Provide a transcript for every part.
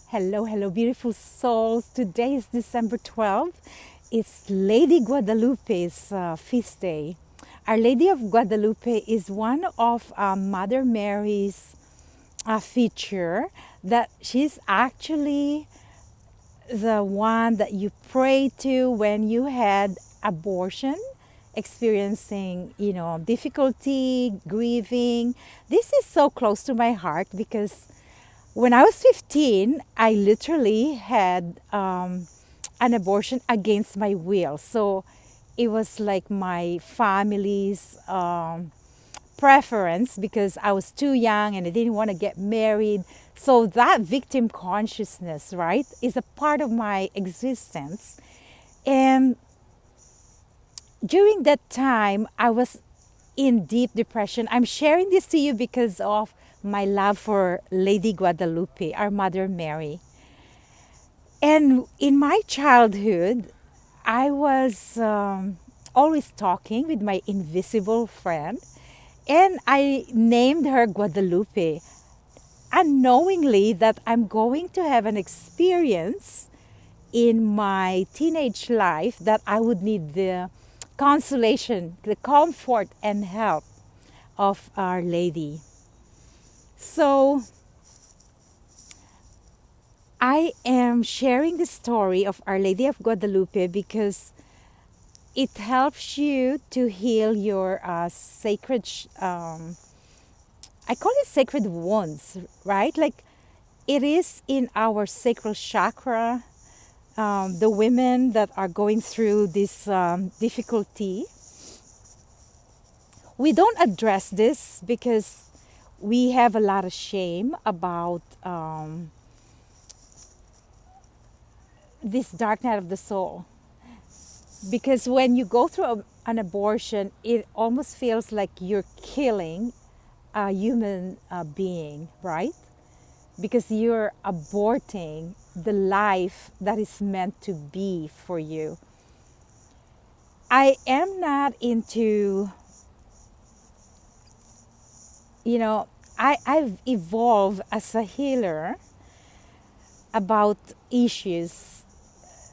Hello, hello, beautiful souls. Today is December 12th. It's Lady Guadalupe's feast day. Our Lady of Guadalupe is one of Mother Mary's feature that she's actually the one that you pray to when you had abortion, experiencing, difficulty, grieving. This is so close to my heart because when I was 15, I literally had an abortion against my will. So it was like my family's preference because I was too young and I didn't want to get married. So that victim consciousness, right, is a part of my existence. And during that time, I was in deep depression. I'm sharing this to you because of my love for Lady Guadalupe, our Mother Mary. And in my childhood, I was always talking with my invisible friend, and I named her Guadalupe, unknowingly that I'm going to have an experience in my teenage life that I would need the consolation, the comfort, and help of Our Lady. So I am sharing the story of Our Lady of Guadalupe because it helps you to heal your sacred, I call it sacred wounds, right? Like it is in our sacral chakra. The women that are going through this difficulty, we don't address this because we have a lot of shame about this dark night of the soul. Because when you go through an abortion, it almost feels like you're killing a human being, right? Because you're aborting the life that is meant to be for you. I am not into, I've evolved as a healer about issues,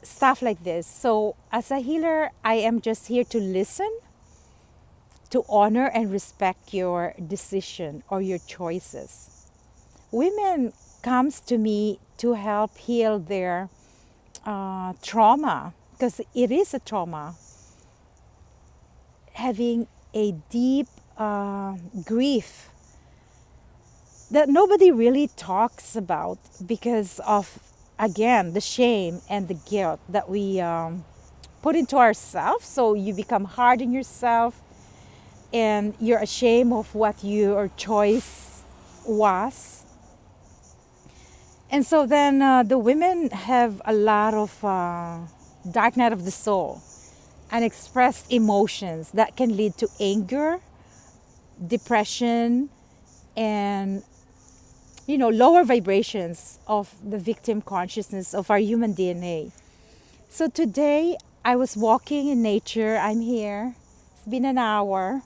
stuff like this. So as a healer, I am just here to listen, to honor and respect your decision or your choices. Women comes to me to help heal their trauma, because it is a trauma. Having a deep grief that nobody really talks about because of, again, the shame and the guilt that we put into ourselves. So you become hard on yourself and you're ashamed of what your choice was. And so then the women have a lot of dark night of the soul, unexpressed emotions that can lead to anger, depression, and lower vibrations of the victim consciousness of our human DNA. So today I was walking in nature. I'm here. It's been an hour.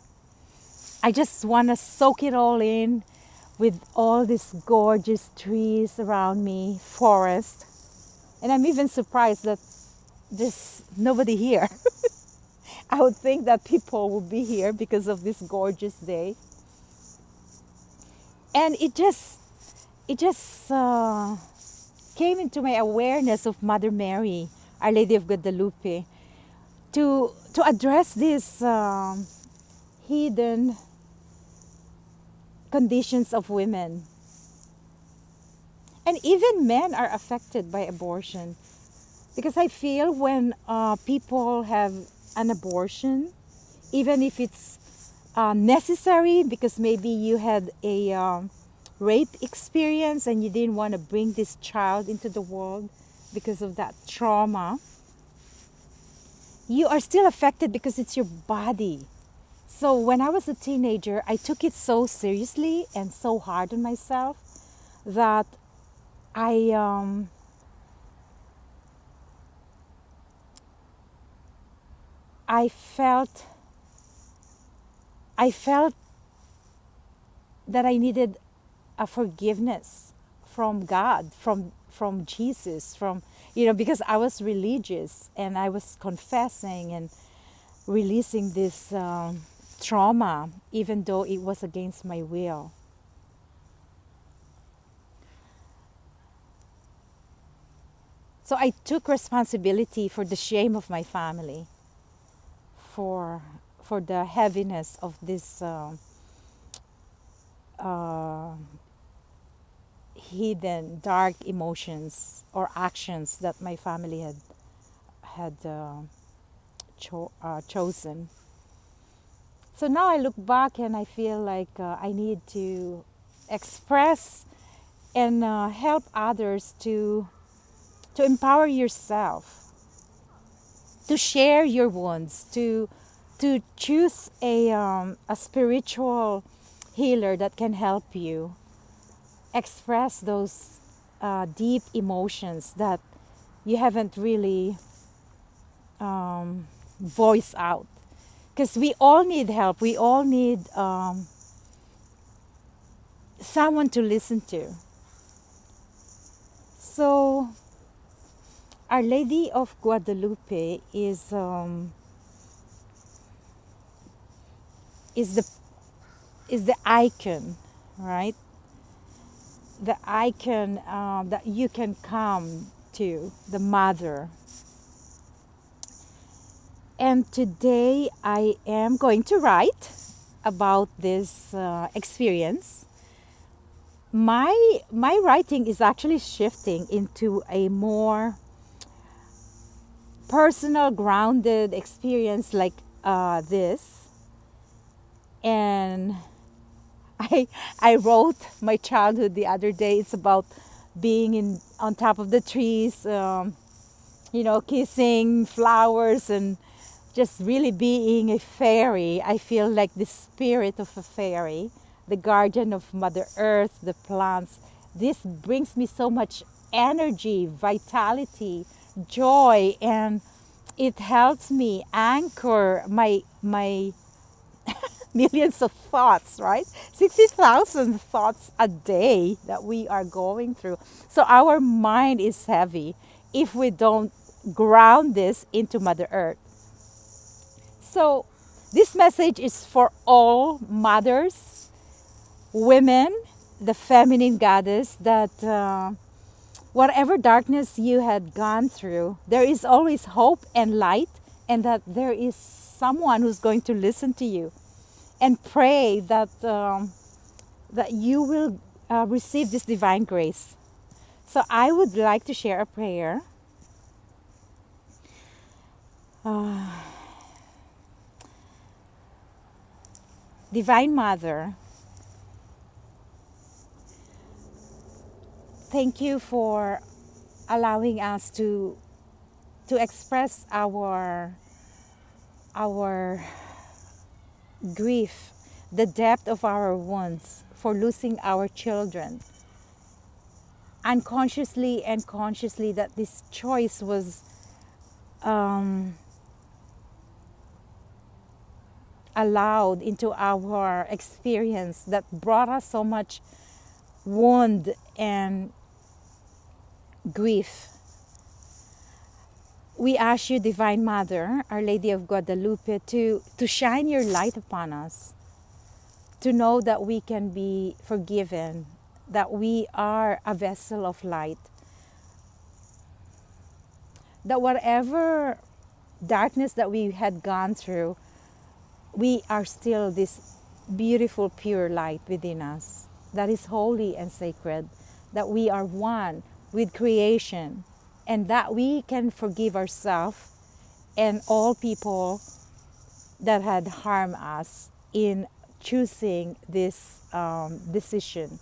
I just want to soak it all in with all these gorgeous trees around me, forest. And I'm even surprised that there's nobody here. I would think that people will be here because of this gorgeous day. And it just came into my awareness of Mother Mary, Our Lady of Guadalupe, to address these hidden conditions of women. And even men are affected by abortion. Because I feel when people have an abortion, even if it's necessary, because maybe you had a rape experience and you didn't want to bring this child into the world because of that trauma, you are still affected because it's your body. So when I was a teenager, I took it so seriously and so hard on myself that I felt that I needed a forgiveness from God, from Jesus, from, because I was religious and I was confessing and releasing this trauma, even though it was against my will. So I took responsibility for the shame of my family, for the heaviness of this uh, hidden dark emotions or actions that my family had chosen. So now I look back and I feel like I need to express and help others to empower yourself, to share your wounds, to choose a spiritual healer that can help you express those deep emotions that you haven't really voiced out. Because we all need help. We all need someone to listen to. So Our Lady of Guadalupe is the icon, right? The icon that you can come to, the mother. And today I am going to write about this experience. My writing is actually shifting into a more personal, grounded experience like this. And I wrote my childhood the other day. It's about being on top of the trees, kissing flowers and just really being a fairy. I feel like the spirit of a fairy, the guardian of Mother Earth, the plants. This brings me so much energy, vitality, joy, and it helps me anchor my millions of thoughts, right? 60,000 thoughts a day that we are going through. So our mind is heavy if we don't ground this into Mother Earth. So this message is for all mothers, women, the feminine goddess, that whatever darkness you had gone through, there is always hope and light, and that there is someone who's going to listen to you. And pray that that you will receive this divine grace. So I would like to share a prayer. Divine Mother, thank you for allowing us to express our grief, the depth of our wounds for losing our children. Unconsciously and consciously, that this choice was allowed into our experience that brought us so much wound and grief. We ask you, Divine Mother, Our Lady of Guadalupe, to shine your light upon us, to know that we can be forgiven, that we are a vessel of light, that whatever darkness that we had gone through, we are still this beautiful, pure light within us that is holy and sacred, that we are one with creation, and that we can forgive ourselves and all people that had harmed us in choosing this decision.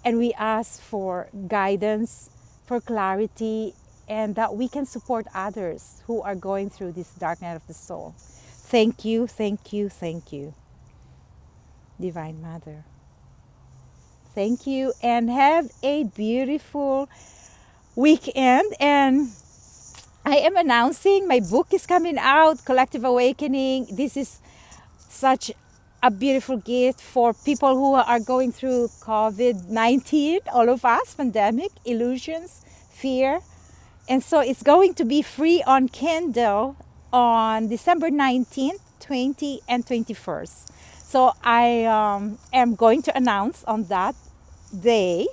And we ask for guidance, for clarity, and that we can support others who are going through this dark night of the soul. Thank you, thank you, thank you, Divine Mother. Thank you, and have a beautiful weekend. And I am announcing my book is coming out, Collective Awakening. This is such a beautiful gift for people who are going through COVID-19, all of us, pandemic, illusions, fear. And so it's going to be free on Kindle on December 19th, 20, and 21st. So I am going to announce on that day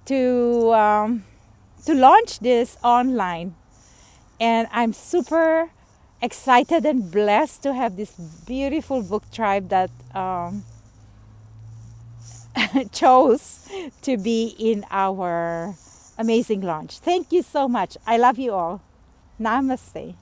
to launch this online. And I'm super excited and blessed to have this beautiful book tribe that chose to be in our amazing launch. Thank you so much. I love you all. Namaste.